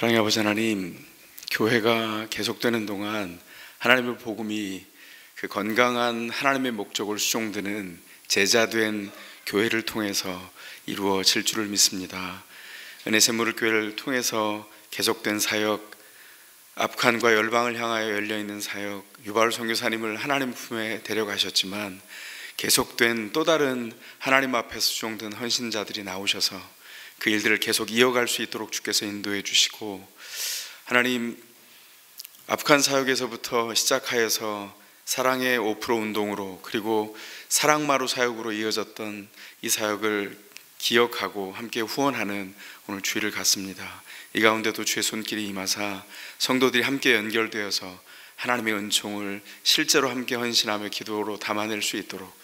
사랑의 아버지 하나님, 교회가 계속되는 동안 하나님의 복음이 그 건강한 하나님의 목적을 수종드는 제자된 교회를 통해서 이루어질 줄을 믿습니다. 은혜샘물교회를 통해서 계속된 사역, 아프간과 열방을 향하여 열려있는 사역, 유바울 선교사님을 하나님 품에 데려가셨지만 계속된 또 다른 하나님 앞에서 수종든 헌신자들이 나오셔서 그 일들을 계속 이어갈 수 있도록 주께서 인도해 주시고, 하나님, 아프간 사역에서부터 시작하여서 사랑의 5% 운동으로, 그리고 사랑마루 사역으로 이어졌던 이 사역을 기억하고 함께 후원하는 오늘 주일을 갖습니다. 이 가운데도 주의 손길이 임하사 성도들이 함께 연결되어서 하나님의 은총을 실제로 함께 헌신하며 기도로 담아낼 수 있도록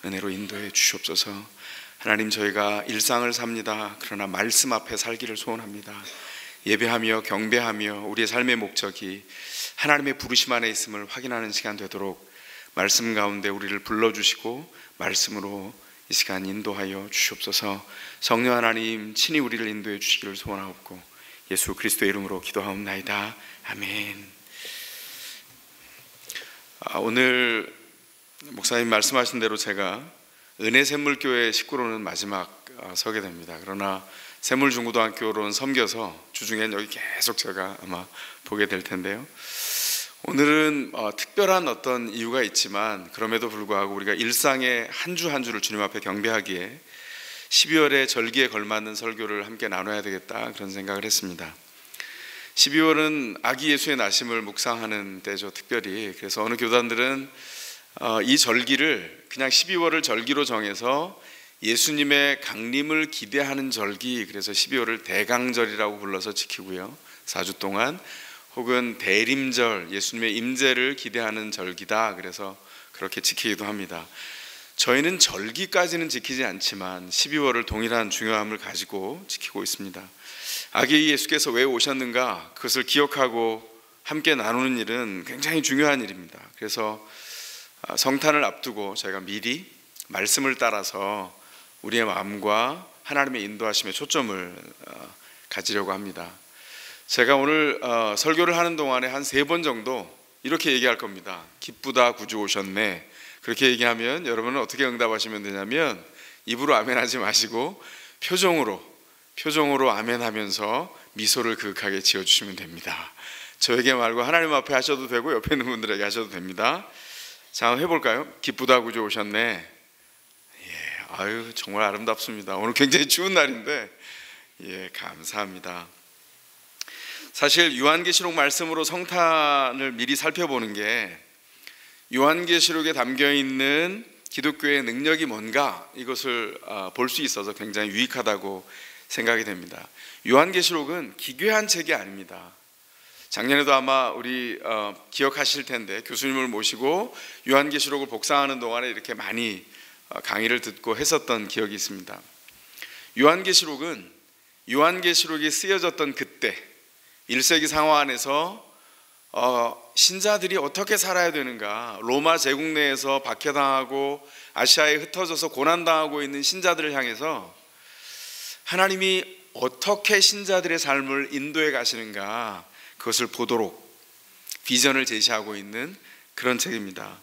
은혜로 인도해 주시옵소서. 하나님, 저희가 일상을 삽니다. 그러나 말씀 앞에 살기를 소원합니다. 예배하며 경배하며 우리의 삶의 목적이 하나님의 부르심 안에 있음을 확인하는 시간 되도록 말씀 가운데 우리를 불러주시고 말씀으로 이 시간 인도하여 주시옵소서. 성령 하나님 친히 우리를 인도해 주시기를 소원하옵고 예수 그리스도의 이름으로 기도하옵나이다. 아멘. 오늘 목사님 말씀하신 대로 제가 은혜샘물교회 식구로는 마지막 서게 됩니다. 그러나 샘물중고등학교로는 섬겨서 주중엔 여기 계속 제가 아마 보게 될 텐데요. 오늘은 특별한 어떤 이유가 있지만 그럼에도 불구하고 우리가 일상의 한 주 한 주를 주님 앞에 경배하기에 12월의 절기에 걸맞는 설교를 함께 나눠야 되겠다, 그런 생각을 했습니다. 12월은 아기 예수의 나심을 묵상하는 때죠, 특별히. 그래서 어느 교단들은 이 절기를 그냥 12월을 절기로 정해서 예수님의 강림을 기대하는 절기, 그래서 12월을 대강절이라고 불러서 지키고요, 4주 동안. 혹은 대림절, 예수님의 임재를 기대하는 절기다, 그래서 그렇게 지키기도 합니다. 저희는 절기까지는 지키지 않지만 12월을 동일한 중요함을 가지고 지키고 있습니다. 아기 예수께서 왜 오셨는가, 그것을 기억하고 함께 나누는 일은 굉장히 중요한 일입니다. 그래서 성탄을 앞두고 저희가 미리 말씀을 따라서 우리의 마음과 하나님의 인도하심에 초점을 가지려고 합니다. 제가 오늘 설교를 하는 동안에 한 3번 정도 이렇게 얘기할 겁니다. 기쁘다 구주 오셨네. 그렇게 얘기하면 여러분은 어떻게 응답하시면 되냐면 입으로 아멘 하지 마시고 표정으로 아멘 하면서 미소를 그윽하게 지어주시면 됩니다. 저에게 말고 하나님 앞에 하셔도 되고 옆에 있는 분들에게 하셔도 됩니다. 자, 한번 해볼까요? 기쁘다 구주 오셨네. 예, 아유, 정말 아름답습니다. 오늘 굉장히 추운 날인데, 예, 감사합니다. 사실 요한계시록 말씀으로 성탄을 미리 살펴보는 게 요한계시록에 담겨있는 기독교의 능력이 뭔가, 이것을 볼 수 있어서 굉장히 유익하다고 생각이 됩니다. 요한계시록은 기괴한 책이 아닙니다. 작년에도 아마 우리 기억하실 텐데 교수님을 모시고 요한계시록을 복상하는 동안에 이렇게 많이 강의를 듣고 했었던 기억이 있습니다. 요한계시록은 요한계시록이 쓰여졌던 그때 1세기 상황 안에서 신자들이 어떻게 살아야 되는가, 로마 제국 내에서 박해당하고 아시아에 흩어져서 고난당하고 있는 신자들을 향해서 하나님이 어떻게 신자들의 삶을 인도해 가시는가, 그것을 보도록 비전을 제시하고 있는 그런 책입니다.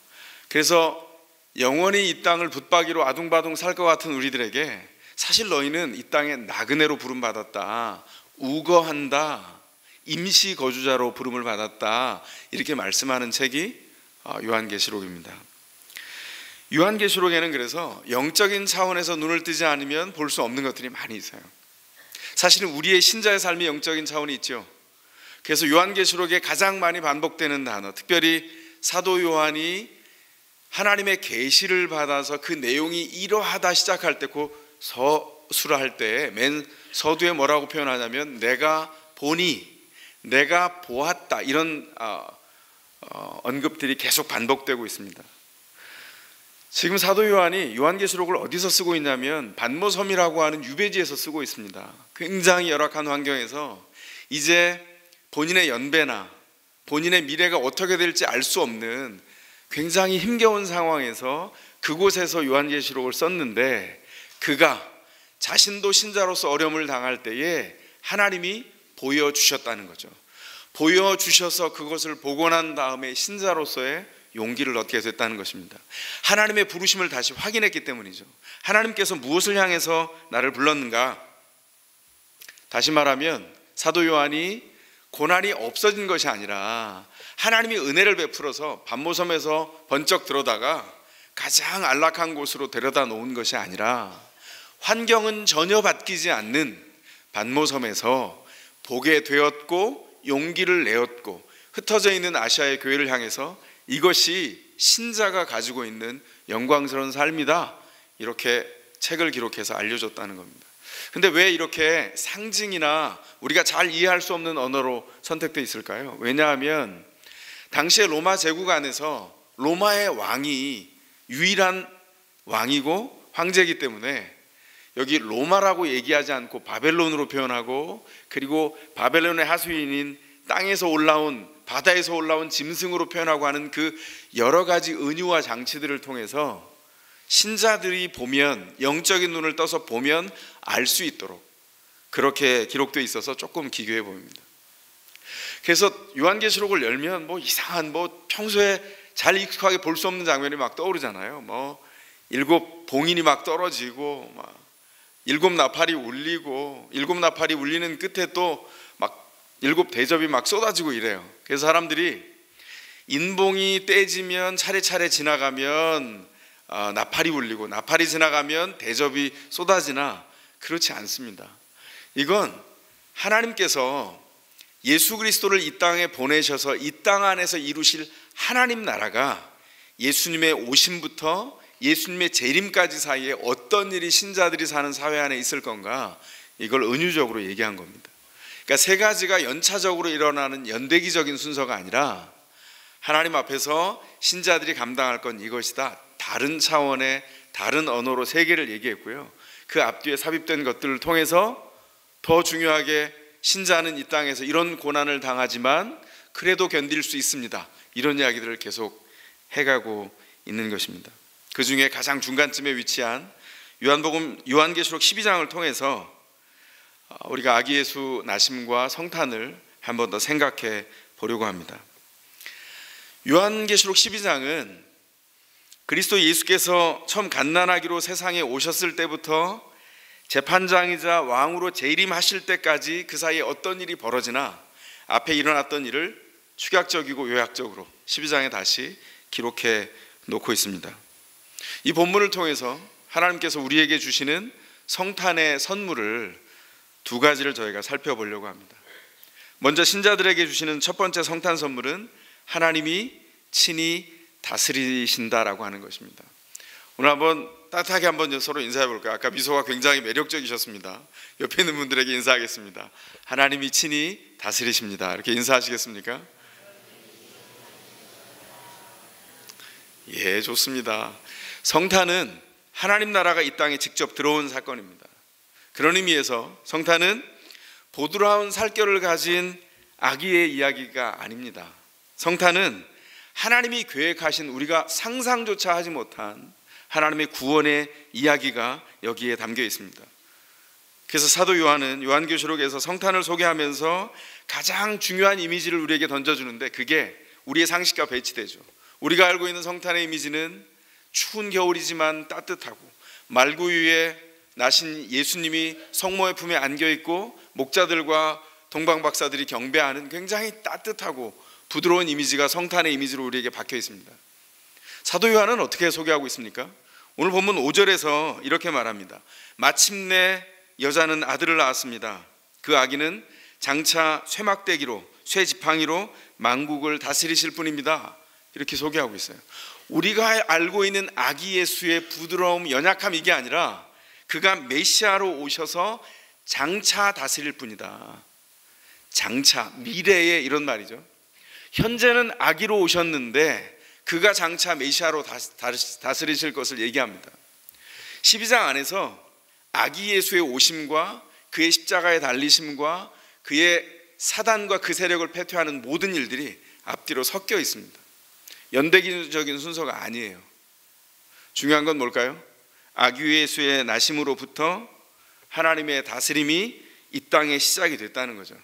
그래서 영원히 이 땅을 붙박이로 아둥바둥 살 것 같은 우리들에게 사실 너희는 이 땅에 나그네로 부름받았다, 우거한다, 임시 거주자로 부름을 받았다, 이렇게 말씀하는 책이 요한계시록입니다. 요한계시록에는 그래서 영적인 차원에서 눈을 뜨지 않으면 볼 수 없는 것들이 많이 있어요. 사실은 우리의 신자의 삶이 영적인 차원이 있죠. 그래서 요한계시록에 가장 많이 반복되는 단어, 특별히 사도 요한이 하나님의 계시를 받아서 그 내용이 이러하다 시작할 때, 그 서술을 할 때 맨 서두에 뭐라고 표현하냐면 내가 보니, 내가 보았다, 이런 언급들이 계속 반복되고 있습니다. 지금 사도 요한이 요한계시록을 어디서 쓰고 있냐면 반모섬이라고 하는 유배지에서 쓰고 있습니다. 굉장히 열악한 환경에서 이제 본인의 연배나 본인의 미래가 어떻게 될지 알 수 없는 굉장히 힘겨운 상황에서 그곳에서 요한계시록을 썼는데, 그가 자신도 신자로서 어려움을 당할 때에 하나님이 보여주셨다는 거죠. 보여주셔서 그것을 보고 난 다음에 신자로서의 용기를 얻게 됐다는 것입니다. 하나님의 부르심을 다시 확인했기 때문이죠. 하나님께서 무엇을 향해서 나를 불렀는가? 다시 말하면 사도 요한이 고난이 없어진 것이 아니라 하나님이 은혜를 베풀어서 반모섬에서 번쩍 들어다가 가장 안락한 곳으로 데려다 놓은 것이 아니라 환경은 전혀 바뀌지 않는 반모섬에서 보게 되었고 용기를 내었고 흩어져 있는 아시아의 교회를 향해서 이것이 신자가 가지고 있는 영광스러운 삶이다, 이렇게 책을 기록해서 알려줬다는 겁니다. 근데 왜 이렇게 상징이나 우리가 잘 이해할 수 없는 언어로 선택되어 있을까요? 왜냐하면 당시에 로마 제국 안에서 로마의 왕이 유일한 왕이고 황제이기 때문에 여기 로마라고 얘기하지 않고 바벨론으로 표현하고, 그리고 바벨론의 하수인인 땅에서 올라온, 바다에서 올라온 짐승으로 표현하고 하는 그 여러 가지 은유와 장치들을 통해서 신자들이 보면, 영적인 눈을 떠서 보면 알 수 있도록 그렇게 기록되어 있어서 조금 기괴해 보입니다. 그래서 요한계시록을 열면 이상한 평소에 잘 익숙하게 볼 수 없는 장면이 막 떠오르잖아요. 7 봉인이 막 떨어지고, 막 7 나팔이 울리고, 7 나팔이 울리는 끝에 또 막 7 대접이 막 쏟아지고 이래요. 그래서 사람들이 인봉이 떼지면 차례차례 지나가면 나팔이 울리고, 나팔이 지나가면 대접이 쏟아지나, 그렇지 않습니다. 이건 하나님께서 예수 그리스도를 이 땅에 보내셔서 이 땅 안에서 이루실 하나님 나라가 예수님의 오심부터 예수님의 재림까지 사이에 어떤 일이 신자들이 사는 사회 안에 있을 건가, 이걸 은유적으로 얘기한 겁니다. 그러니까 세 가지가 연차적으로 일어나는 연대기적인 순서가 아니라 하나님 앞에서 신자들이 감당할 건 이것이다, 다른 차원의 다른 언어로 세 개를 얘기했고요. 그 앞뒤에 삽입된 것들을 통해서 더 중요하게 신자는 이 땅에서 이런 고난을 당하지만 그래도 견딜 수 있습니다, 이런 이야기들을 계속 해가고 있는 것입니다. 그 중에 가장 중간쯤에 위치한 요한계시록 12장을 통해서 우리가 아기 예수 나심과 성탄을 한 번 더 생각해 보려고 합니다. 요한계시록 12장은 그리스도 예수께서 처음 갓난아기로 세상에 오셨을 때부터 재판장이자 왕으로 재림하실 때까지 그 사이에 어떤 일이 벌어지나 앞에 일어났던 일을 축약적이고 요약적으로 12장에 다시 기록해 놓고 있습니다. 이 본문을 통해서 하나님께서 우리에게 주시는 성탄의 선물을 2가지를 저희가 살펴보려고 합니다. 먼저 신자들에게 주시는 첫 번째 성탄 선물은 하나님이 친히 다스리신다라고 하는 것입니다. 오늘 한번 따뜻하게 한번 서로 인사해 볼까요? 아까 미소가 굉장히 매력적이셨습니다. 옆에 있는 분들에게 인사하겠습니다. 하나님이 친히 다스리십니다. 이렇게 인사하시겠습니까? 예, 좋습니다. 성탄은 하나님 나라가 이 땅에 직접 들어온 사건입니다. 그런 의미에서 성탄은 보드라운 살결을 가진 아기의 이야기가 아닙니다. 성탄은 하나님이 계획하신 우리가 상상조차 하지 못한 하나님의 구원의 이야기가 여기에 담겨 있습니다. 그래서 사도 요한은 요한계시록에서 성탄을 소개하면서 가장 중요한 이미지를 우리에게 던져주는데, 그게 우리의 상식과 배치되죠. 우리가 알고 있는 성탄의 이미지는 추운 겨울이지만 따뜻하고 말구 위에 나신 예수님이 성모의 품에 안겨있고 목자들과 동방박사들이 경배하는 굉장히 따뜻하고 부드러운 이미지가 성탄의 이미지로 우리에게 박혀 있습니다. 사도 요한은 어떻게 소개하고 있습니까? 오늘 본문 5절에서 이렇게 말합니다. 마침내 여자는 아들을 낳았습니다. 그 아기는 장차 쇠막대기로 쇠지팡이로 만국을 다스리실 분입니다. 이렇게 소개하고 있어요. 우리가 알고 있는 아기 예수의 부드러움, 연약함, 이게 아니라 그가 메시아로 오셔서 장차 다스릴 분이다. 장차, 미래에, 이런 말이죠. 현재는 아기로 오셨는데 그가 장차 메시아로 다스리실 것을 얘기합니다. 12장 안에서 아기 예수의 오심과 그의 십자가에 달리심과 그의 사단과 그 세력을 패퇴하는 모든 일들이 앞뒤로 섞여 있습니다. 연대기적인 순서가 아니에요. 중요한 건 뭘까요? 아기 예수의 나심으로부터 하나님의 다스림이 이 땅에 시작이 됐다는 거죠.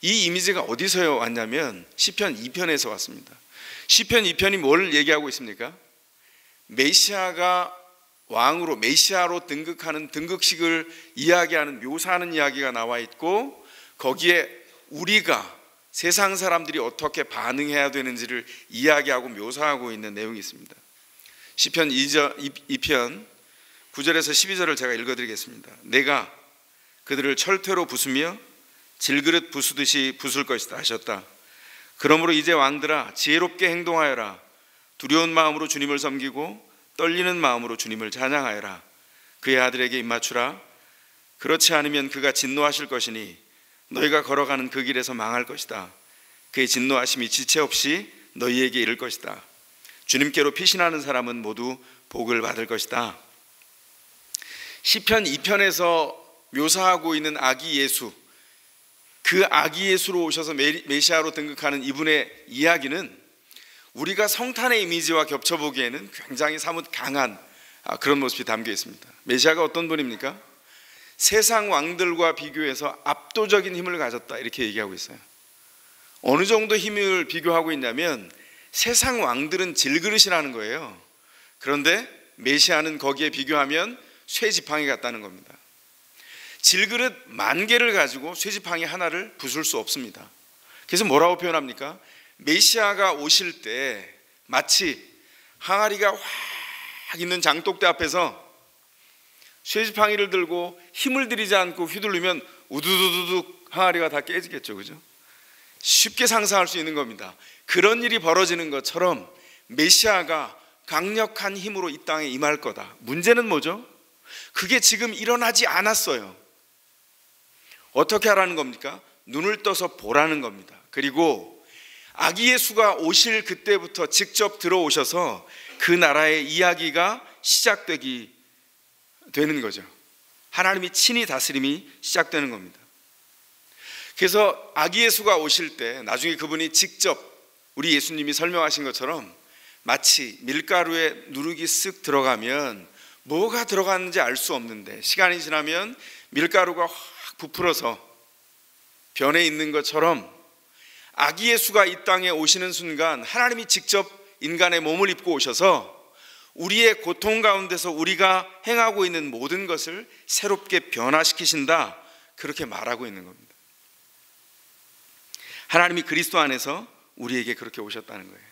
이 이미지가 어디서 왔냐면 시편 2편에서 왔습니다. 시편 2편이 뭘 얘기하고 있습니까? 메시아가 왕으로, 메시아로 등극하는 등극식을 이야기하는, 묘사하는 이야기가 나와 있고, 거기에 우리가, 세상 사람들이 어떻게 반응해야 되는지를 이야기하고 묘사하고 있는 내용이 있습니다. 시편 2편 9절에서 12절을 제가 읽어드리겠습니다. 내가 그들을 철퇴로 부수며 질그릇 부수듯이 부술 것이다 하셨다. 그러므로 이제 왕들아 지혜롭게 행동하여라. 두려운 마음으로 주님을 섬기고 떨리는 마음으로 주님을 찬양하여라. 그의 아들에게 입맞추라. 그렇지 않으면 그가 진노하실 것이니 너희가 걸어가는 그 길에서 망할 것이다. 그의 진노하심이 지체 없이 너희에게 이를 것이다. 주님께로 피신하는 사람은 모두 복을 받을 것이다. 시편 2편에서 묘사하고 있는 아기 예수, 그 아기 예수로 오셔서 메시아로 등극하는 이분의 이야기는 우리가 성탄의 이미지와 겹쳐보기에는 굉장히 사뭇 강한 그런 모습이 담겨 있습니다. 메시아가 어떤 분입니까? 세상 왕들과 비교해서 압도적인 힘을 가졌다, 이렇게 얘기하고 있어요. 어느 정도 힘을 비교하고 있냐면 세상 왕들은 질그릇이라는 거예요. 그런데 메시아는 거기에 비교하면 쇠지팡이 같다는 겁니다. 질그릇 10,000개를 가지고 쇠지팡이 하나를 부술 수 없습니다. 그래서 뭐라고 표현합니까? 메시아가 오실 때 마치 항아리가 확 있는 장독대 앞에서 쇠지팡이를 들고 힘을 들이지 않고 휘둘르면 우두두두둑 항아리가 다 깨지겠죠, 그죠? 쉽게 상상할 수 있는 겁니다. 그런 일이 벌어지는 것처럼 메시아가 강력한 힘으로 이 땅에 임할 거다. 문제는 뭐죠? 그게 지금 일어나지 않았어요. 어떻게 하라는 겁니까? 눈을 떠서 보라는 겁니다. 그리고 아기 예수가 오실 그때부터 직접 들어오셔서 그 나라의 이야기가 시작되는 거죠. 하나님이 친히 다스림이 시작되는 겁니다. 그래서 아기 예수가 오실 때 나중에 그분이 직접 우리 예수님이 설명하신 것처럼 마치 밀가루에 누룩이 쓱 들어가면 뭐가 들어갔는지 알 수 없는데 시간이 지나면 밀가루가 확 부풀어서 변해 있는 것처럼 아기 예수가 이 땅에 오시는 순간 하나님이 직접 인간의 몸을 입고 오셔서 우리의 고통 가운데서 우리가 행하고 있는 모든 것을 새롭게 변화시키신다, 그렇게 말하고 있는 겁니다. 하나님이 그리스도 안에서 우리에게 그렇게 오셨다는 거예요.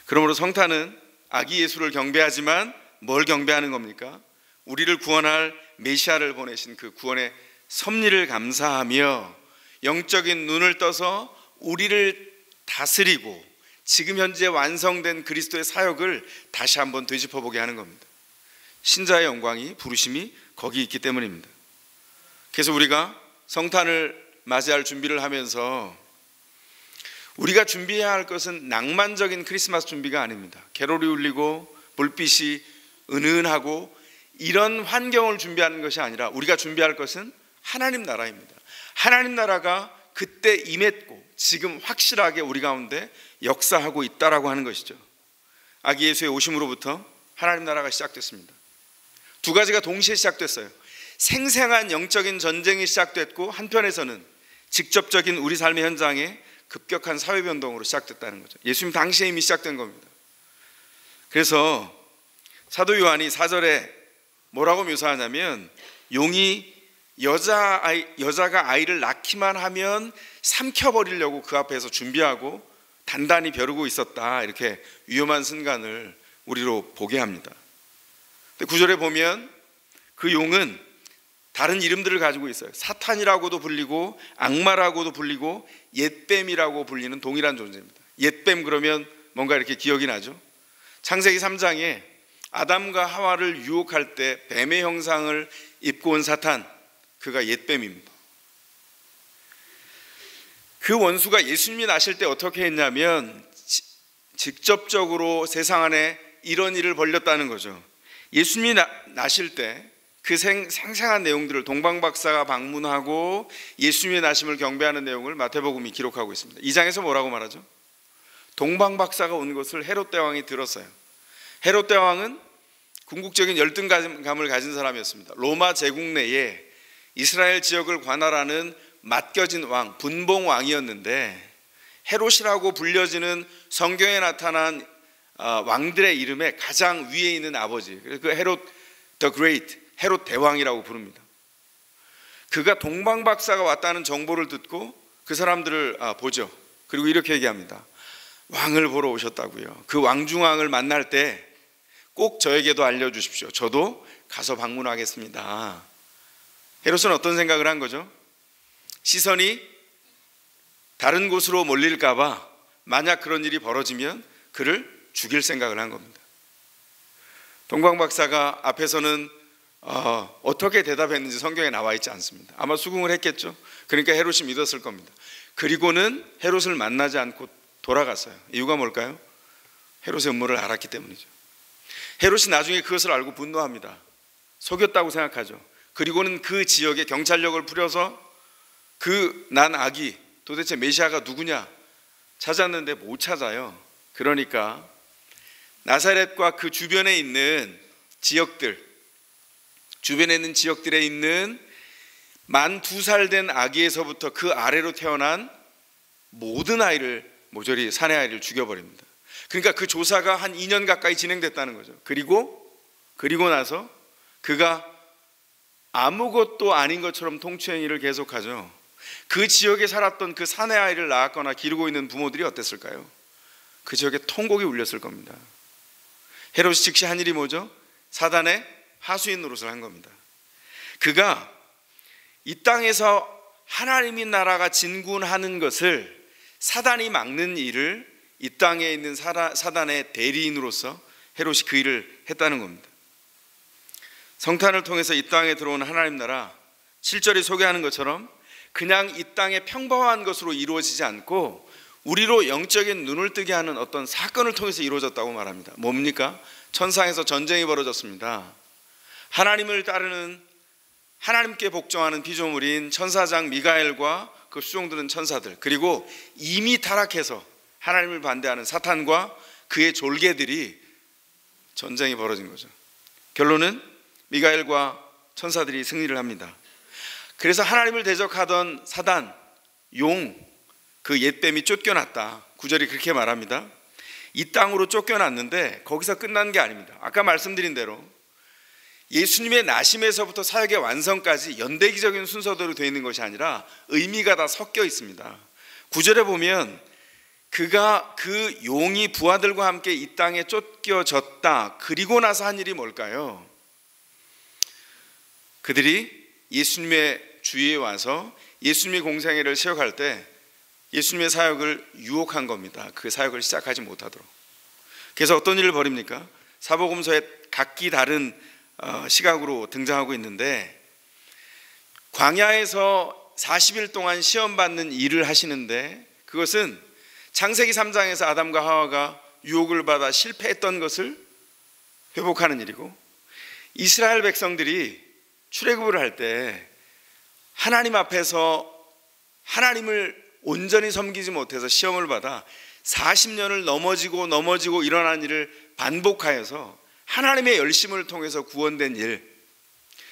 그러므로 성탄은 아기 예수를 경배하지만 뭘 경배하는 겁니까? 우리를 구원할 메시아를 보내신 그 구원의 섭리를 감사하며 영적인 눈을 떠서 우리를 다스리고 지금 현재 완성된 그리스도의 사역을 다시 한번 되짚어보게 하는 겁니다. 신자의 영광이, 부르심이 거기 있기 때문입니다. 그래서 우리가 성탄을 맞이할 준비를 하면서 우리가 준비해야 할 것은 낭만적인 크리스마스 준비가 아닙니다. 캐롤이 울리고 불빛이 은은하고 이런 환경을 준비하는 것이 아니라 우리가 준비할 것은 하나님 나라입니다. 하나님 나라가 그때 임했고 지금 확실하게 우리 가운데 역사하고 있다라고 하는 것이죠. 아기 예수의 오심으로부터 하나님 나라가 시작됐습니다. 두 가지가 동시에 시작됐어요. 생생한 영적인 전쟁이 시작됐고 한편에서는 직접적인 우리 삶의 현장에 급격한 사회변동으로 시작됐다는 거죠. 예수님 당시에 이미 시작된 겁니다. 그래서 사도 요한이 4절에 뭐라고 묘사하냐면 용이 여자가 아이를 낳기만 하면 삼켜버리려고 그 앞에서 준비하고 단단히 벼르고 있었다, 이렇게 위험한 순간을 우리로 보게 합니다. 9절에 보면 그 용은 다른 이름들을 가지고 있어요. 사탄이라고도 불리고 악마라고도 불리고 옛뱀이라고 불리는 동일한 존재입니다. 옛뱀 그러면 뭔가 이렇게 기억이 나죠. 창세기 3장에 아담과 하와를 유혹할 때 뱀의 형상을 입고 온 사탄, 그가 옛뱀입니다. 그 원수가 예수님이 나실 때 어떻게 했냐면 직접적으로 세상 안에 이런 일을 벌였다는 거죠. 예수님이 나실 때 그 생생한 내용들을 동방박사가 방문하고 예수님의 나심을 경배하는 내용을 마태복음이 기록하고 있습니다. 2장에서 뭐라고 말하죠? 동방박사가 온 것을 헤롯 대왕이 들었어요. 헤롯 대왕은 궁극적인 열등감을 가진 사람이었습니다. 로마 제국 내에 이스라엘 지역을 관할하는 맡겨진 왕, 분봉 왕이었는데 헤롯이라고 불려지는 성경에 나타난 왕들의 이름에 가장 위에 있는 아버지, 그 헤롯 the Great, 헤롯 대왕이라고 부릅니다. 그가 동방박사가 왔다는 정보를 듣고 그 사람들을 보죠. 그리고 이렇게 얘기합니다. 왕을 보러 오셨다고요. 그 왕중왕을 만날 때 꼭 저에게도 알려주십시오. 저도 가서 방문하겠습니다. 헤롯은 어떤 생각을 한 거죠? 시선이 다른 곳으로 몰릴까 봐 만약 그런 일이 벌어지면 그를 죽일 생각을 한 겁니다. 동방박사가 앞에서는 어떻게 대답했는지 성경에 나와 있지 않습니다. 아마 수긍을 했겠죠. 그러니까 헤롯이 믿었을 겁니다. 그리고는 헤롯을 만나지 않고 돌아갔어요. 이유가 뭘까요? 헤롯의 음모를 알았기 때문이죠. 헤롯이 나중에 그것을 알고 분노합니다. 속였다고 생각하죠. 그리고는 그 지역에 경찰력을 부려서 그 난 아기, 도대체 메시아가 누구냐 찾았는데 못 찾아요. 그러니까 나사렛과 그 주변에 있는 지역들에 있는 만 2살 된 아기에서부터 그 아래로 태어난 모든 아이를, 모조리 사내 아이를 죽여버립니다. 그러니까 그 조사가 한 2년 가까이 진행됐다는 거죠. 그리고 나서 그가 아무것도 아닌 것처럼 통치행위를 계속하죠. 그 지역에 살았던 그 사내 아이를 낳았거나 기르고 있는 부모들이 어땠을까요? 그 지역에 통곡이 울렸을 겁니다. 헤롯이 즉시 한 일이 뭐죠? 사단의 하수인 노릇을 한 겁니다. 그가 이 땅에서 하나님의 나라가 진군하는 것을 사단이 막는 일을 이 땅에 있는 사단의 대리인으로서 헤롯이 그 일을 했다는 겁니다. 성탄을 통해서 이 땅에 들어온 하나님 나라, 7절이 소개하는 것처럼 그냥 이 땅의 평범한 것으로 이루어지지 않고 우리로 영적인 눈을 뜨게 하는 어떤 사건을 통해서 이루어졌다고 말합니다. 뭡니까? 천상에서 전쟁이 벌어졌습니다. 하나님을 따르는, 하나님께 복종하는 피조물인 천사장 미가엘과 그 수종드는 천사들, 그리고 이미 타락해서 하나님을 반대하는 사탄과 그의 졸개들이 전쟁이 벌어진 거죠. 결론은 미가엘과 천사들이 승리를 합니다. 그래서 하나님을 대적하던 사단, 용, 그 옛뱀이 쫓겨났다. 9절이 그렇게 말합니다. 이 땅으로 쫓겨났는데 거기서 끝난 게 아닙니다. 아까 말씀드린 대로 예수님의 나심에서부터 사역의 완성까지 연대기적인 순서대로 되어 있는 것이 아니라 의미가 다 섞여 있습니다. 9절에 보면 그가 그 용이 부하들과 함께 이 땅에 쫓겨졌다. 그리고 나서 한 일이 뭘까요? 그들이 예수님의 주위에 와서 예수님의 공생애를 시작할 때 예수님의 사역을 유혹한 겁니다. 그 사역을 시작하지 못하도록. 그래서 어떤 일을 벌입니까? 사복음서에 각기 다른 시각으로 등장하고 있는데, 광야에서 40일 동안 시험받는 일을 하시는데, 그것은 창세기 3장에서 아담과 하와가 유혹을 받아 실패했던 것을 회복하는 일이고, 이스라엘 백성들이 출애굽을 할 때 하나님 앞에서 하나님을 온전히 섬기지 못해서 시험을 받아 40년을 넘어지고 일어난 일을 반복하여서 하나님의 열심을 통해서 구원된 일,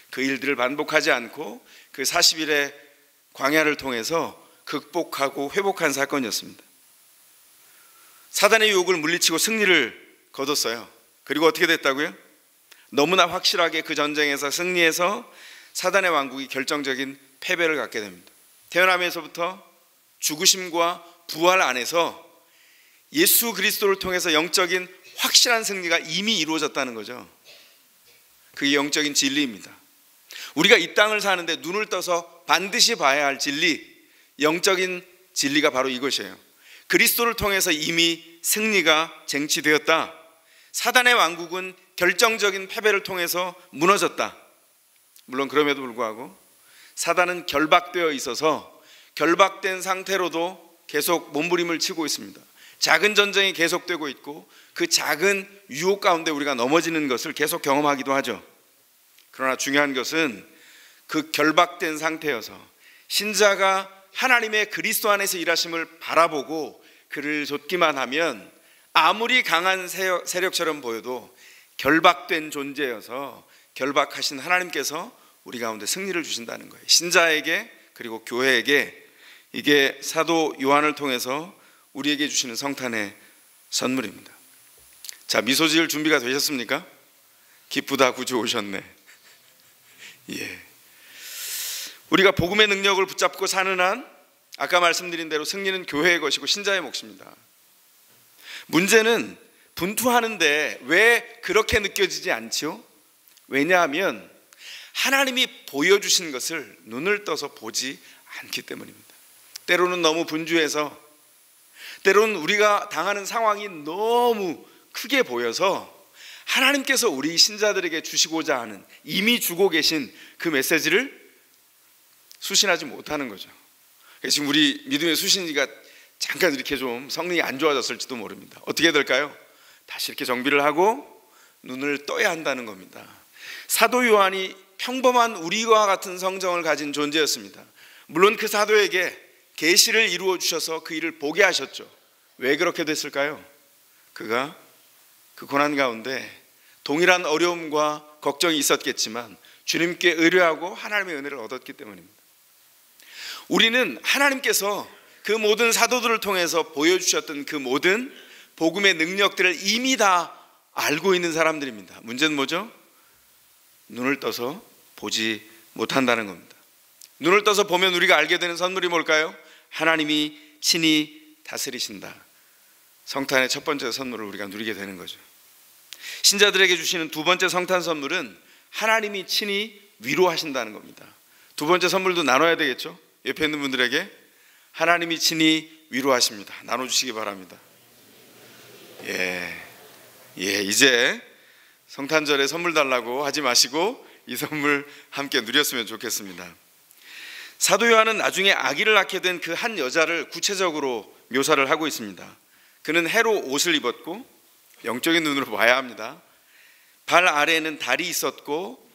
그 일들을 반복하지 않고 그 40일의 광야를 통해서 극복하고 회복한 사건이었습니다. 사단의 유혹을 물리치고 승리를 거뒀어요. 그리고 어떻게 됐다고요? 너무나 확실하게 그 전쟁에서 승리해서 사단의 왕국이 결정적인 패배를 갖게 됩니다. 태어나면서부터 죽으심과 부활 안에서 예수 그리스도를 통해서 영적인 확실한 승리가 이미 이루어졌다는 거죠. 그게 영적인 진리입니다. 우리가 이 땅을 사는데 눈을 떠서 반드시 봐야 할 진리, 영적인 진리가 바로 이것이에요. 그리스도를 통해서 이미 승리가 쟁취되었다. 사단의 왕국은 결정적인 패배를 통해서 무너졌다. 물론 그럼에도 불구하고 사단은 결박되어 있어서 결박된 상태로도 계속 몸부림을 치고 있습니다. 작은 전쟁이 계속되고 있고 그 작은 유혹 가운데 우리가 넘어지는 것을 계속 경험하기도 하죠. 그러나 중요한 것은 그 결박된 상태여서 신자가 하나님의 그리스도 안에서 일하심을 바라보고 그를 좇기만 하면 아무리 강한 세력처럼 보여도 결박된 존재여서 결박하신 하나님께서 우리 가운데 승리를 주신다는 거예요. 신자에게 그리고 교회에게 이게 사도 요한을 통해서 우리에게 주시는 성탄의 선물입니다. 자, 미소 지을 준비가 되셨습니까? 기쁘다 구주 오셨네. 예. 우리가 복음의 능력을 붙잡고 사는 한 아까 말씀드린 대로 승리는 교회의 것이고 신자의 몫입니다. 문제는 분투하는데 왜 그렇게 느껴지지 않죠? 왜냐하면 하나님이 보여주신 것을 눈을 떠서 보지 않기 때문입니다. 때로는 너무 분주해서, 때로는 우리가 당하는 상황이 너무 크게 보여서 하나님께서 우리 신자들에게 주시고자 하는, 이미 주고 계신 그 메시지를 수신하지 못하는 거죠. 지금 우리 믿음의 수신이가 잠깐 이렇게 좀 성능이 안 좋아졌을지도 모릅니다. 어떻게 될까요? 다시 이렇게 정비를 하고 눈을 떠야 한다는 겁니다. 사도 요한이 평범한 우리와 같은 성정을 가진 존재였습니다. 물론 그 사도에게 계시를 이루어 주셔서 그 일을 보게 하셨죠. 왜 그렇게 됐을까요? 그가 그 고난 가운데 동일한 어려움과 걱정이 있었겠지만 주님께 의뢰하고 하나님의 은혜를 얻었기 때문입니다. 우리는 하나님께서 그 모든 사도들을 통해서 보여주셨던 그 모든 복음의 능력들을 이미 다 알고 있는 사람들입니다. 문제는 뭐죠? 눈을 떠서 보지 못한다는 겁니다. 눈을 떠서 보면 우리가 알게 되는 선물이 뭘까요? 하나님이 친히 다스리신다. 성탄의 첫 번째 선물을 우리가 누리게 되는 거죠. 신자들에게 주시는 두 번째 성탄 선물은 하나님이 친히 위로하신다는 겁니다. 두 번째 선물도 나눠야 되겠죠? 옆에 있는 분들에게 하나님이 친히 위로하십니다. 나눠주시기 바랍니다. 이제 성탄절에 선물 달라고 하지 마시고 이 선물 함께 누렸으면 좋겠습니다. 사도 요한은 나중에 아기를 낳게 된 그 한 여자를 구체적으로 묘사를 하고 있습니다. 그는 해로 옷을 입었고, 영적인 눈으로 봐야 합니다. 발 아래에는 달이 있었고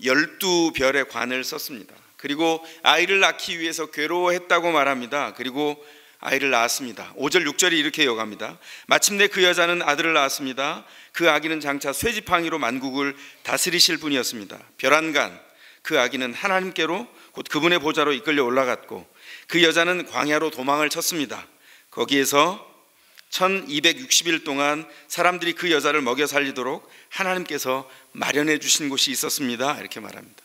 12별의 관을 썼습니다. 그리고 아이를 낳기 위해서 괴로워했다고 말합니다. 그리고 아이를 낳았습니다. 5절 6절이 이렇게 이어갑니다. 마침내 그 여자는 아들을 낳았습니다. 그 아기는 장차 쇠지팡이로 만국을 다스리실 분이었습니다. 별안간 그 아기는 하나님께로 곧 그분의 보좌로 이끌려 올라갔고, 그 여자는 광야로 도망을 쳤습니다. 거기에서 1260일 동안 사람들이 그 여자를 먹여 살리도록 하나님께서 마련해 주신 곳이 있었습니다. 이렇게 말합니다.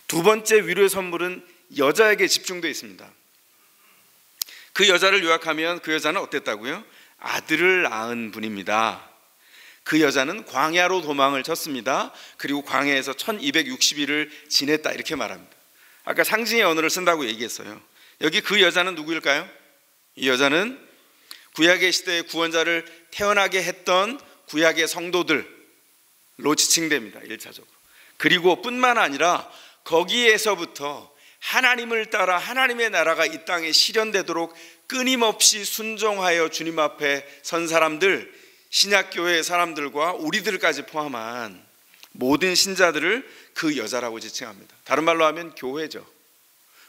두 번째 위로의 선물은 여자에게 집중되어 있습니다. 그 여자를 요약하면 그 여자는 어땠다고요? 아들을 낳은 분입니다. 그 여자는 광야로 도망을 쳤습니다. 그리고 광야에서 1260일을 지냈다. 이렇게 말합니다. 아까 상징의 언어를 쓴다고 얘기했어요. 여기 그 여자는 누구일까요? 이 여자는 구약의 시대의 구원자를 태어나게 했던 구약의 성도들로 지칭됩니다. 1차적으로. 그리고 뿐만 아니라 거기에서부터 하나님을 따라 하나님의 나라가 이 땅에 실현되도록 끊임없이 순종하여 주님 앞에 선 사람들, 신약교회의 사람들과 우리들까지 포함한 모든 신자들을 그 여자라고 지칭합니다. 다른 말로 하면 교회죠.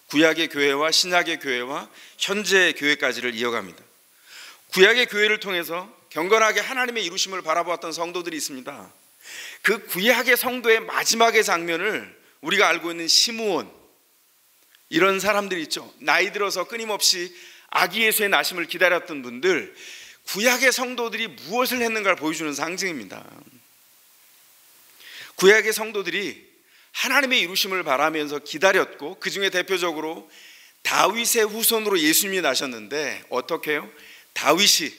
구약의 교회와 신약의 교회와 현재의 교회까지를 이어갑니다. 구약의 교회를 통해서 경건하게 하나님의 이루심을 바라보았던 성도들이 있습니다. 그 구약의 성도의 마지막의 장면을 우리가 알고 있는 시므온, 이런 사람들이 있죠. 나이 들어서 끊임없이 아기 예수의 나심을 기다렸던 분들, 구약의 성도들이 무엇을 했는가를 보여주는 상징입니다. 구약의 성도들이 하나님의 이루심을 바라면서 기다렸고, 그 중에 대표적으로 다윗의 후손으로 예수님이 나셨는데 어떻게 해요? 다윗이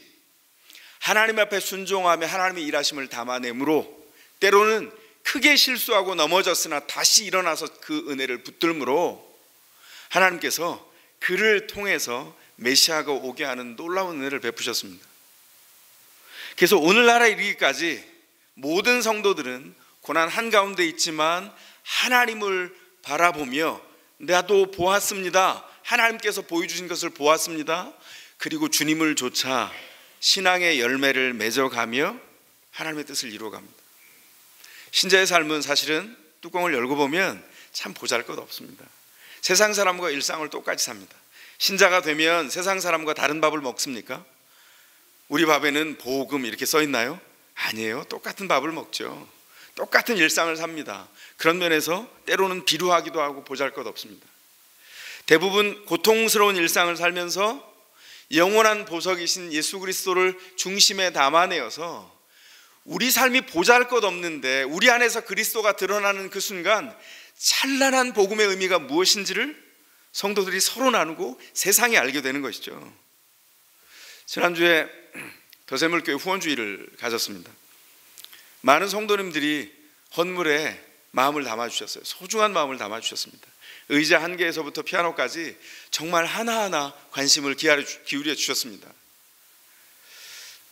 하나님 앞에 순종하며 하나님의 일하심을 담아내므로 때로는 크게 실수하고 넘어졌으나 다시 일어나서 그 은혜를 붙들므로 하나님께서 그를 통해서 메시아가 오게 하는 놀라운 은혜를 베푸셨습니다. 그래서 오늘날에 이르기까지 모든 성도들은 고난 한가운데 있지만 하나님을 바라보며 나도 보았습니다. 하나님께서 보여주신 것을 보았습니다. 그리고 주님을 좇아 신앙의 열매를 맺어가며 하나님의 뜻을 이루어갑니다. 신자의 삶은 사실은 뚜껑을 열고 보면 참 보잘것없습니다. 세상 사람과 일상을 똑같이 삽니다. 신자가 되면 세상 사람과 다른 밥을 먹습니까? 우리 밥에는 복음 이렇게 써 있나요? 아니에요. 똑같은 밥을 먹죠. 똑같은 일상을 삽니다. 그런 면에서 때로는 비루하기도 하고 보잘것없습니다. 대부분 고통스러운 일상을 살면서 영원한 보석이신 예수 그리스도를 중심에 담아내어서 우리 삶이 보잘것없는데 우리 안에서 그리스도가 드러나는 그 순간 찬란한 복음의 의미가 무엇인지를 성도들이 서로 나누고 세상이 알게 되는 것이죠. 지난주에 더샘물교회 후원주의를 가졌습니다. 많은 성도님들이 헌물에 마음을 담아주셨어요. 소중한 마음을 담아주셨습니다. 의자 한 개에서부터 피아노까지 정말 하나하나 관심을 기울여 주셨습니다.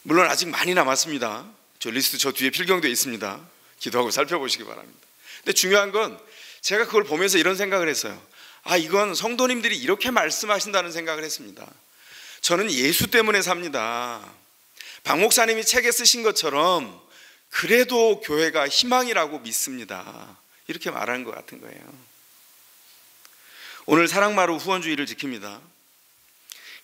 물론 아직 많이 남았습니다. 저 리스트 저 뒤에 필경되어 있습니다. 기도하고 살펴보시기 바랍니다. 근데 중요한 건 제가 그걸 보면서 이런 생각을 했어요. 이건 성도님들이 이렇게 말씀하신다는 생각을 했습니다. 저는 예수 때문에 삽니다. 박 목사님이 책에 쓰신 것처럼 그래도 교회가 희망이라고 믿습니다. 이렇게 말하는 것 같은 거예요. 오늘 사랑마루 후원주의를 지킵니다.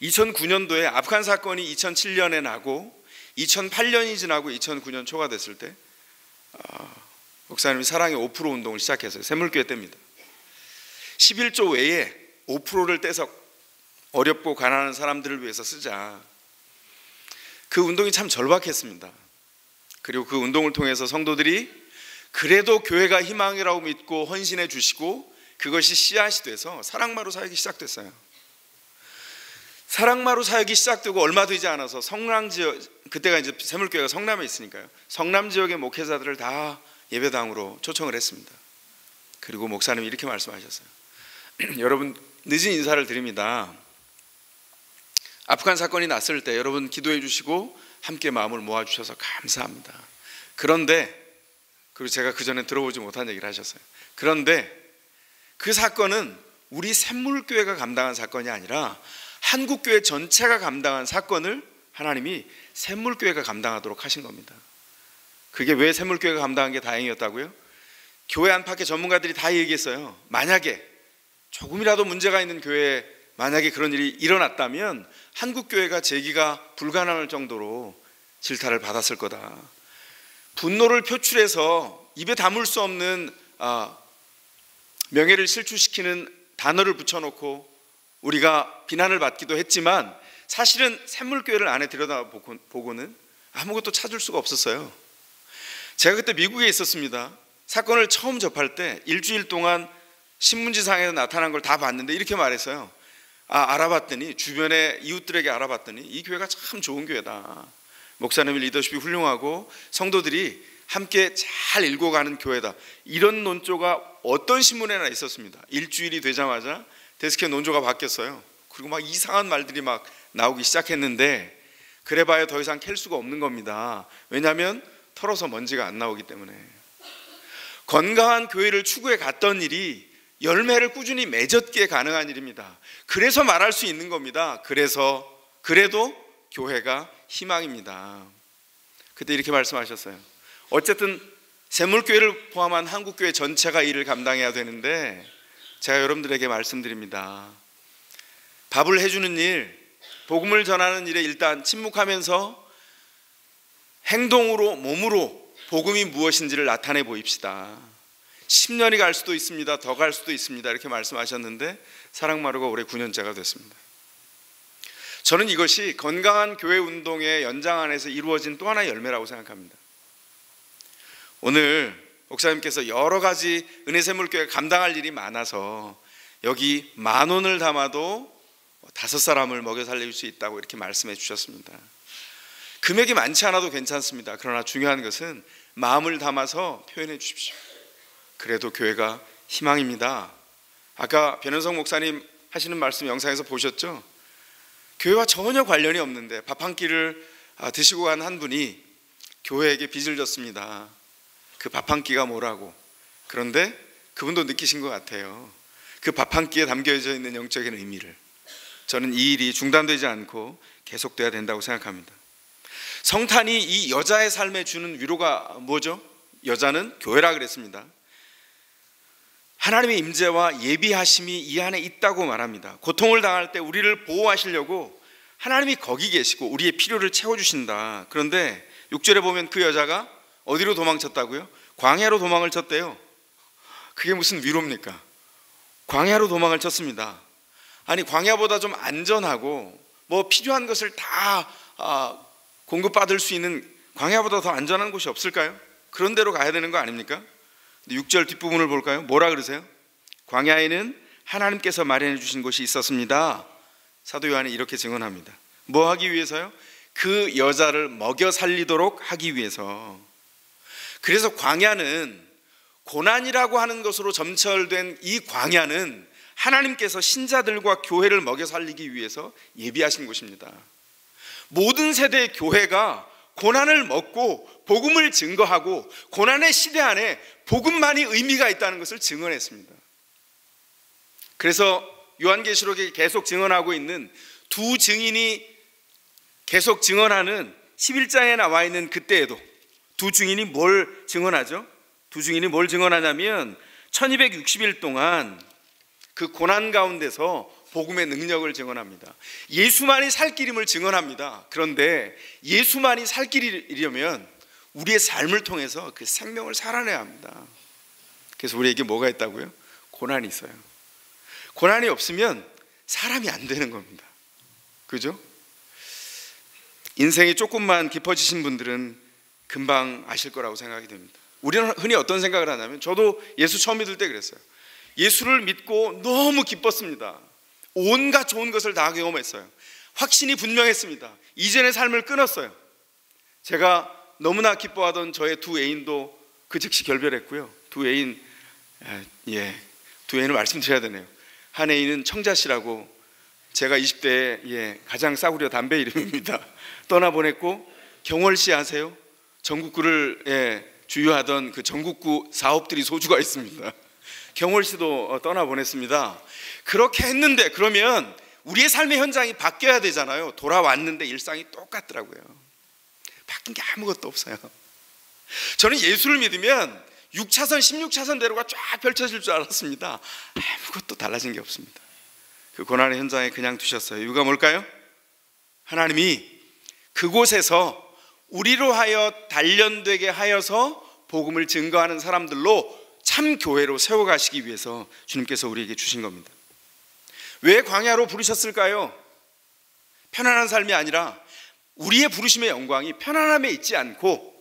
2009년도에 아프간 사건이 2007년에 나고 2008년이 지나고 2009년 초가 됐을 때 목사님이 사랑의 5% 운동을 시작했어요. 샘물교회 때입니다. 11조 외에 5%를 떼서 어렵고 가난한 사람들을 위해서 쓰자. 그 운동이 참 절박했습니다. 그리고 그 운동을 통해서 성도들이 그래도 교회가 희망이라고 믿고 헌신해 주시고 그것이 씨앗이 돼서 사랑마루 사역이 시작됐어요. 사랑마루 사역이 시작되고 얼마 되지 않아서 성남 지역, 그때가 이제 샘물교회가 성남에 있으니까요. 성남 지역의 목회자들을 다 예배당으로 초청을 했습니다. 그리고 목사님이 이렇게 말씀하셨어요. 여러분, 늦은 인사를 드립니다. 아프간 사건이 났을 때 여러분 기도해 주시고 함께 마음을 모아주셔서 감사합니다. 그런데, 그리고 제가 그 전에 들어보지 못한 얘기를 하셨어요. 그런데 그 사건은 우리 샘물교회가 감당한 사건이 아니라 한국교회 전체가 감당한 사건을 하나님이 샘물교회가 감당하도록 하신 겁니다. 그게 왜 샘물교회가 감당한 게 다행이었다고요? 교회 안팎의 전문가들이 다 얘기했어요. 만약에 조금이라도 문제가 있는 교회에 만약에 그런 일이 일어났다면 한국교회가 재기가 불가능할 정도로 질타를 받았을 거다. 분노를 표출해서 입에 담을 수 없는 명예를 실추시키는 단어를 붙여놓고 우리가 비난을 받기도 했지만 사실은 샘물교회를 안에 들여다보고는 아무것도 찾을 수가 없었어요. 제가 그때 미국에 있었습니다. 사건을 처음 접할 때 일주일 동안 신문지상에서 나타난 걸 다 봤는데 이렇게 말했어요. 알아봤더니, 주변의 이웃들에게 알아봤더니 이 교회가 참 좋은 교회다. 목사님의 리더십이 훌륭하고 성도들이 함께 잘 읽어가는 교회다. 이런 논조가 어떤 신문에나 있었습니다. 일주일이 되자마자 데스크의 논조가 바뀌었어요. 그리고 막 이상한 말들이 막 나오기 시작했는데 그래봐야 더 이상 캘 수가 없는 겁니다. 왜냐하면 털어서 먼지가 안 나오기 때문에. 건강한 교회를 추구해 갔던 일이 열매를 꾸준히 맺었기에 가능한 일입니다. 그래서 말할 수 있는 겁니다. 그래도 교회가 희망입니다. 그때 이렇게 말씀하셨어요. 어쨌든 샘물교회를 포함한 한국교회 전체가 일을 감당해야 되는데 제가 여러분들에게 말씀드립니다. 밥을 해주는 일, 복음을 전하는 일에 일단 침묵하면서 행동으로, 몸으로 복음이 무엇인지를 나타내 보입시다. 10년이 갈 수도 있습니다. 더 갈 수도 있습니다. 이렇게 말씀하셨는데 사랑마루가 올해 9년째가 됐습니다. 저는 이것이 건강한 교회 운동의 연장 안에서 이루어진 또 하나의 열매라고 생각합니다. 오늘 목사님께서 여러 가지 은혜샘물교회가 감당할 일이 많아서 여기 10,000원을 담아도 5사람을 먹여 살릴 수 있다고 이렇게 말씀해 주셨습니다. 금액이 많지 않아도 괜찮습니다. 그러나 중요한 것은 마음을 담아서 표현해 주십시오. 그래도 교회가 희망입니다. 아까 변현석 목사님 하시는 말씀 영상에서 보셨죠? 교회와 전혀 관련이 없는데 밥 한 끼를 드시고 간 한 분이 교회에게 빚을 졌습니다. 그 밥 한 끼가 뭐라고. 그런데 그분도 느끼신 것 같아요. 그 밥 한 끼에 담겨져 있는 영적인 의미를. 저는 이 일이 중단되지 않고 계속돼야 된다고 생각합니다. 성탄이 이 여자의 삶에 주는 위로가 뭐죠? 여자는 교회라 그랬습니다. 하나님의 임재와 예비하심이 이 안에 있다고 말합니다. 고통을 당할 때 우리를 보호하시려고 하나님이 거기 계시고 우리의 필요를 채워주신다. 그런데 6절에 보면 그 여자가 어디로 도망쳤다고요? 광야로 도망을 쳤대요. 그게 무슨 위로입니까? 광야로 도망을 쳤습니다. 아니 광야보다 좀 안전하고 뭐 필요한 것을 다 공급받을 수 있는 광야보다 더 안전한 곳이 없을까요? 그런 데로 가야 되는 거 아닙니까? 6절 뒷부분을 볼까요? 뭐라 그러세요? 광야에는 하나님께서 마련해 주신 곳이 있었습니다. 사도 요한이 이렇게 증언합니다. 뭐 하기 위해서요? 그 여자를 먹여 살리도록 하기 위해서. 그래서 광야는, 고난이라고 하는 것으로 점철된 이 광야는 하나님께서 신자들과 교회를 먹여 살리기 위해서 예비하신 곳입니다. 모든 세대의 교회가 고난을 먹고 복음을 증거하고 고난의 시대 안에 복음만이 의미가 있다는 것을 증언했습니다. 그래서 요한계시록에 계속 증언하고 있는 두 증인이 계속 증언하는 11장에 나와 있는 그때에도 두 증인이 뭘 증언하죠? 두 증인이 뭘 증언하냐면 1260일 동안 그 고난 가운데서 복음의 능력을 증언합니다. 예수만이 살 길임을 증언합니다. 그런데 예수만이 살 길이려면 우리의 삶을 통해서 그 생명을 살아내야 합니다. 그래서 우리에게 뭐가 있다고요? 고난이 있어요. 고난이 없으면 사람이 안 되는 겁니다. 그죠? 인생이 조금만 깊어지신 분들은 금방 아실 거라고 생각이 됩니다. 우리는 흔히 어떤 생각을 하냐면, 저도 예수 처음 믿을 때 그랬어요. 예수를 믿고 너무 기뻤습니다. 온갖 좋은 것을 다 경험했어요. 확신이 분명했습니다. 이전의 삶을 끊었어요. 제가 너무나 기뻐하던 저의 두 애인도 그 즉시 결별했고요. 두 애인을 말씀드려야 되네요. 한 애인은 청자씨라고, 제가 20대에 가장 싸구려 담배 이름입니다. 떠나보냈고, 경월씨 아세요? 전국구를 주유하던 그 전국구 사업들이 소주가 있습니다. 경월씨도 떠나보냈습니다. 그렇게 했는데, 그러면 우리의 삶의 현장이 바뀌어야 되잖아요. 돌아왔는데 일상이 똑같더라고요. 바뀐 게 아무것도 없어요. 저는 예수를 믿으면 6차선, 16차선 대로가 쫙 펼쳐질 줄 알았습니다. 아무것도 달라진 게 없습니다. 그 고난의 현장에 그냥 두셨어요. 이유가 뭘까요? 하나님이 그곳에서 우리로 하여 단련되게 하여서 복음을 증거하는 사람들로 참 교회로 세워가시기 위해서 주님께서 우리에게 주신 겁니다. 왜 광야로 부르셨을까요? 편안한 삶이 아니라 우리의 부르심의 영광이 편안함에 있지 않고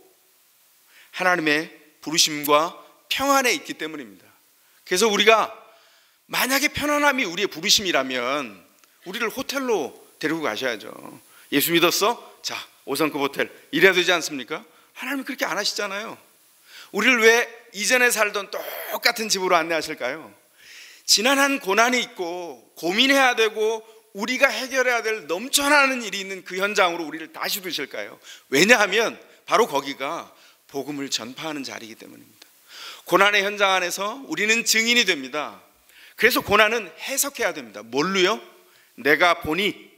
하나님의 부르심과 평안에 있기 때문입니다. 그래서 우리가 만약에 편안함이 우리의 부르심이라면 우리를 호텔로 데리고 가셔야죠. 예수 믿었어? 자, 5성급 호텔. 이래야 되지 않습니까? 하나님은 그렇게 안 하시잖아요. 우리를 왜 이전에 살던 똑같은 집으로 안내하실까요? 지난한 고난이 있고 고민해야 되고 우리가 해결해야 될 넘쳐나는 일이 있는 그 현장으로 우리를 다시 두실까요? 왜냐하면 바로 거기가 복음을 전파하는 자리이기 때문입니다. 고난의 현장 안에서 우리는 증인이 됩니다. 그래서 고난은 해석해야 됩니다. 뭘로요? 내가 보니,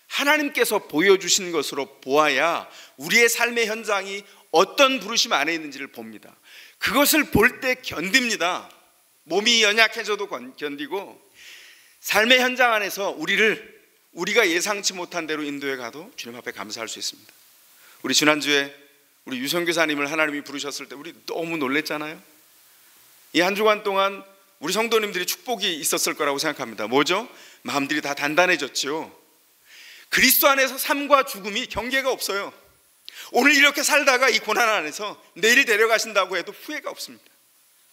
하나님께서 보여주신 것으로 보아야 우리의 삶의 현장이 어떤 부르심 안에 있는지를 봅니다. 그것을 볼 때 견딥니다. 몸이 연약해져도 견디고, 삶의 현장 안에서 우리가 예상치 못한 대로 인도해 가도 주님 앞에 감사할 수 있습니다. 우리 지난주에 우리 유성교사님을 하나님이 부르셨을 때 우리 너무 놀랬잖아요. 이 한 주간 동안 우리 성도님들이 축복이 있었을 거라고 생각합니다. 뭐죠? 마음들이 다 단단해졌죠. 그리스도 안에서 삶과 죽음이 경계가 없어요. 오늘 이렇게 살다가 이 고난 안에서 내일 데려가신다고 해도 후회가 없습니다.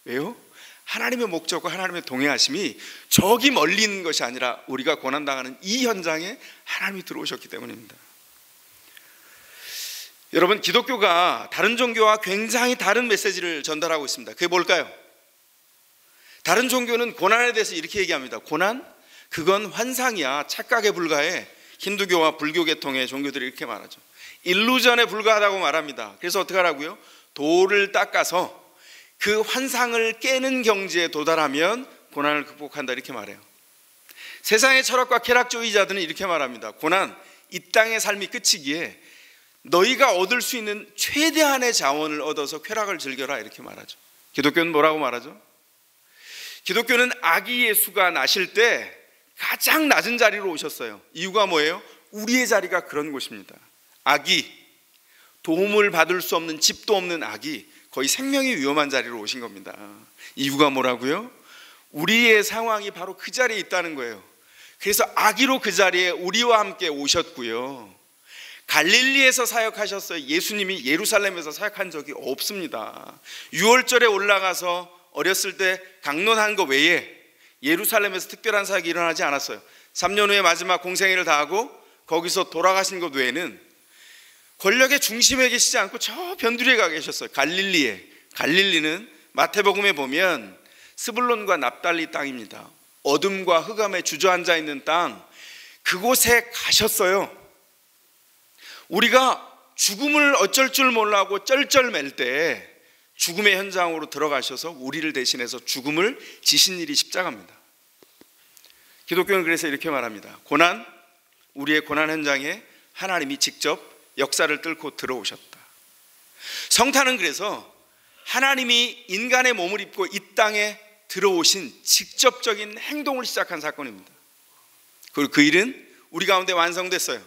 왜요? 하나님의 목적과 하나님의 동행하심이 저기 멀리 있는 것이 아니라 우리가 고난당하는 이 현장에 하나님이 들어오셨기 때문입니다. 여러분, 기독교가 다른 종교와 굉장히 다른 메시지를 전달하고 있습니다. 그게 뭘까요? 다른 종교는 고난에 대해서 이렇게 얘기합니다. 고난? 그건 환상이야. 착각에 불과해. 힌두교와 불교 계통의 종교들이 이렇게 말하죠. 일루전에 불과하다고 말합니다. 그래서 어떻게 하라고요? 돌을 닦아서 그 환상을 깨는 경지에 도달하면 고난을 극복한다, 이렇게 말해요. 세상의 철학과 쾌락주의자들은 이렇게 말합니다. 고난, 이 땅의 삶이 끝이기에 너희가 얻을 수 있는 최대한의 자원을 얻어서 쾌락을 즐겨라, 이렇게 말하죠. 기독교는 뭐라고 말하죠? 기독교는 아기 예수가 나실 때 가장 낮은 자리로 오셨어요. 이유가 뭐예요? 우리의 자리가 그런 곳입니다. 아기, 도움을 받을 수 없는, 집도 없는 아기, 거의 생명이 위험한 자리로 오신 겁니다. 이유가 뭐라고요? 우리의 상황이 바로 그 자리에 있다는 거예요. 그래서 아기로 그 자리에 우리와 함께 오셨고요. 갈릴리에서 사역하셨어요. 예수님이 예루살렘에서 사역한 적이 없습니다. 유월절에 올라가서 어렸을 때 강론한 거 외에 예루살렘에서 특별한 사역이 일어나지 않았어요. 3년 후에 마지막 공생애를 다하고 거기서 돌아가신 것 외에는 권력의 중심에 계시지 않고 저 변두리에 가 계셨어요. 갈릴리에. 갈릴리는 마태복음에 보면 스불론과 납달리 땅입니다. 어둠과 흑암에 주저앉아 있는 땅, 그곳에 가셨어요. 우리가 죽음을 어쩔 줄 몰라하고 쩔쩔맬 때 죽음의 현장으로 들어가셔서 우리를 대신해서 죽음을 지신 일이 십자가입니다. 기독교는 그래서 이렇게 말합니다. 고난, 우리의 고난 현장에 하나님이 직접 역사를 뚫고 들어오셨다. 성탄은 그래서 하나님이 인간의 몸을 입고 이 땅에 들어오신 직접적인 행동을 시작한 사건입니다. 그리고 그 일은 우리 가운데 완성됐어요.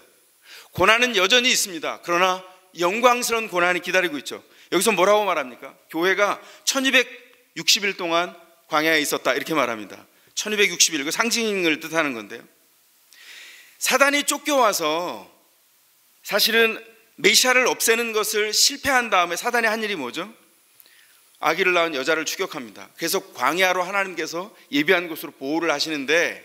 고난은 여전히 있습니다. 그러나 영광스러운 고난이 기다리고 있죠. 여기서 뭐라고 말합니까? 교회가 1260일 동안 광야에 있었다 이렇게 말합니다. 1260일, 그 상징을 뜻하는 건데요. 사단이 쫓겨와서 사실은 메시아를 없애는 것을 실패한 다음에 사단이 한 일이 뭐죠? 아기를 낳은 여자를 추격합니다. 그래서 광야로 하나님께서 예비한 곳으로 보호를 하시는데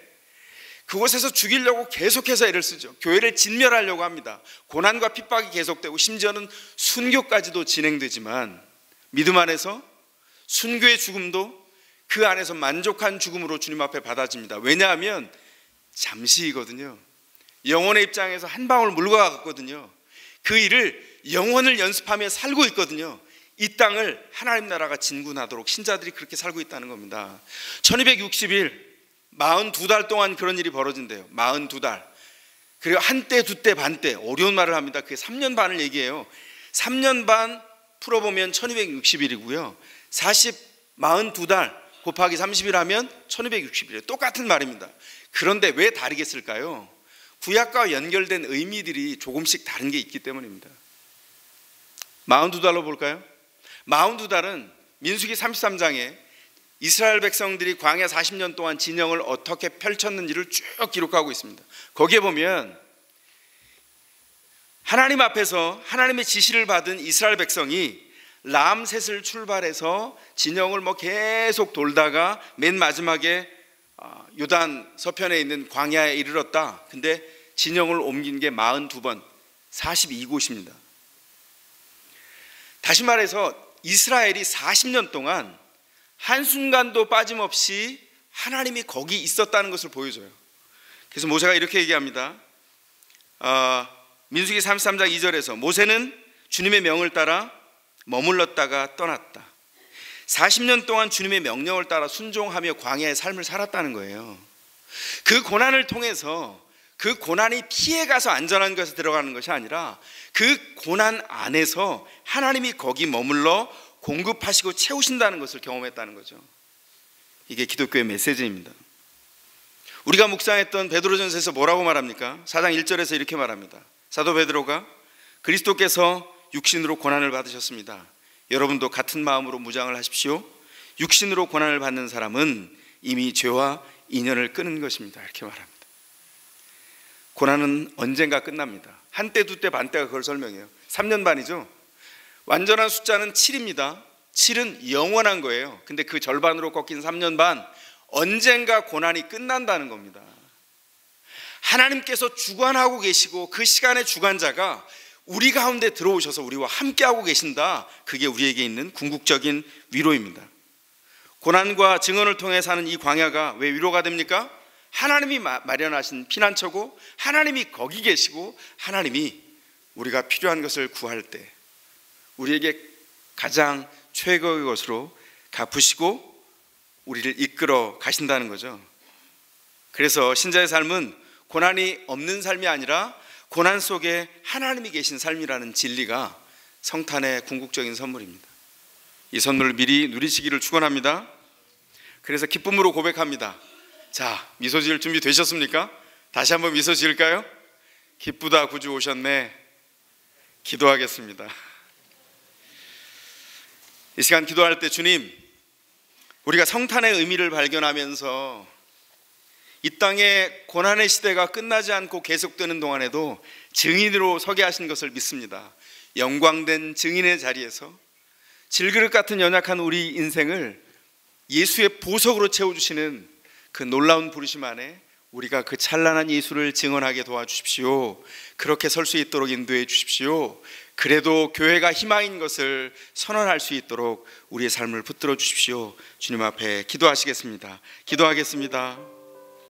그곳에서 죽이려고 계속해서 애를 쓰죠. 교회를 진멸하려고 합니다. 고난과 핍박이 계속되고 심지어는 순교까지도 진행되지만 믿음 안에서 순교의 죽음도 그 안에서 만족한 죽음으로 주님 앞에 받아집니다. 왜냐하면 잠시이거든요. 영혼의 입장에서 한 방울 물과 같거든요. 그 일을 영혼을 연습하며 살고 있거든요. 이 땅을 하나님 나라가 진군하도록 신자들이 그렇게 살고 있다는 겁니다. 1260일 42달 동안 그런 일이 벌어진대요. 42달. 그리고 한때, 두때, 반때, 어려운 말을 합니다. 그게 3년 반을 얘기해요. 3년 반 풀어보면 1260일이고요 42달 곱하기 30일 하면 1260일이에요. 똑같은 말입니다. 그런데 왜 다르게 쓸까요? 구약과 연결된 의미들이 조금씩 다른 게 있기 때문입니다. 42달로 볼까요? 42달은 민수기 33장에 이스라엘 백성들이 광야 40년 동안 진영을 어떻게 펼쳤는지를 쭉 기록하고 있습니다. 거기에 보면 하나님 앞에서 하나님의 지시를 받은 이스라엘 백성이 람셋을 출발해서 진영을 계속 돌다가 맨 마지막에 요단 서편에 있는 광야에 이르렀다. 근데 진영을 옮긴 게 42번, 42곳입니다. 다시 말해서 이스라엘이 40년 동안 한순간도 빠짐없이 하나님이 거기 있었다는 것을 보여줘요. 그래서 모세가 이렇게 얘기합니다. 민수기 33장 2절에서 모세는 주님의 명을 따라 머물렀다가 떠났다. 40년 동안 주님의 명령을 따라 순종하며 광야의 삶을 살았다는 거예요. 그 고난을 통해서 그 고난이 피해가서 안전한 곳에 들어가는 것이 아니라 그 고난 안에서 하나님이 거기 머물러 공급하시고 채우신다는 것을 경험했다는 거죠. 이게 기독교의 메시지입니다. 우리가 묵상했던 베드로전서에서 뭐라고 말합니까? 4장 1절에서 이렇게 말합니다. 사도 베드로가 그리스도께서 육신으로 고난을 받으셨습니다. 여러분도 같은 마음으로 무장을 하십시오. 육신으로 고난을 받는 사람은 이미 죄와 인연을 끊은 것입니다. 이렇게 말합니다. 고난은 언젠가 끝납니다. 한때, 두때, 반때가 그걸 설명해요. 3년 반이죠. 완전한 숫자는 7입니다. 7은 영원한 거예요. 근데 그 절반으로 꺾인 3년 반, 언젠가 고난이 끝난다는 겁니다. 하나님께서 주관하고 계시고 그 시간의 주관자가 우리 가운데 들어오셔서 우리와 함께하고 계신다. 그게 우리에게 있는 궁극적인 위로입니다. 고난과 증언을 통해 사는 이 광야가 왜 위로가 됩니까? 하나님이 마련하신 피난처고 하나님이 거기 계시고 하나님이 우리가 필요한 것을 구할 때 우리에게 가장 최고의 것으로 갚으시고 우리를 이끌어 가신다는 거죠. 그래서 신자의 삶은 고난이 없는 삶이 아니라 고난 속에 하나님이 계신 삶이라는 진리가 성탄의 궁극적인 선물입니다. 이 선물을 미리 누리시기를 축원합니다. 그래서 기쁨으로 고백합니다. 자, 미소 지을 준비 되셨습니까? 다시 한번 미소 지을까요? 기쁘다 구주 오셨네. 기도하겠습니다. 이 시간 기도할 때 주님, 우리가 성탄의 의미를 발견하면서 이 땅의 고난의 시대가 끝나지 않고 계속되는 동안에도 증인으로 서게 하신 것을 믿습니다. 영광된 증인의 자리에서 질그릇 같은 연약한 우리 인생을 예수의 보석으로 채워주시는 그 놀라운 부르심 안에 우리가 그 찬란한 예수를 증언하게 도와주십시오. 그렇게 설 수 있도록 인도해 주십시오. 그래도 교회가 희망인 것을 선언할 수 있도록 우리의 삶을 붙들어 주십시오. 주님 앞에 기도하시겠습니다. 기도하겠습니다.